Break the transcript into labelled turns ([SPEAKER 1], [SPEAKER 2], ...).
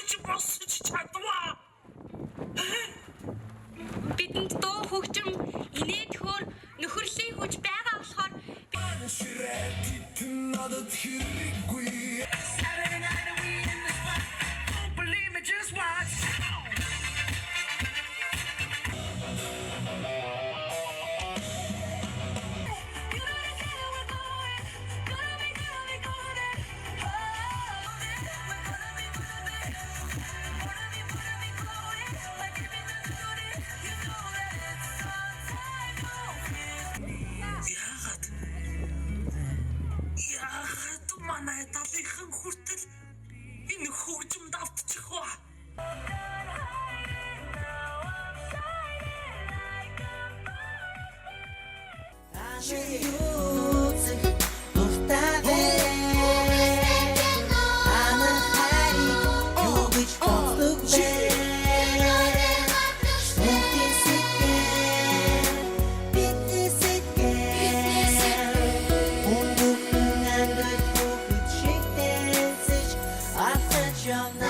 [SPEAKER 1] хөгж босч чадваа.
[SPEAKER 2] Бидэнд дуу хөгжим инээд хөр нөхөрлөлийн хүч байгаа болохоор
[SPEAKER 1] надад хэрэггүй. Saturday night and we in the spot. Don't believe me, just watch. Яагаад манай талынхан хүртэл энэ хөгжимд автчих вэ?
[SPEAKER 3] Your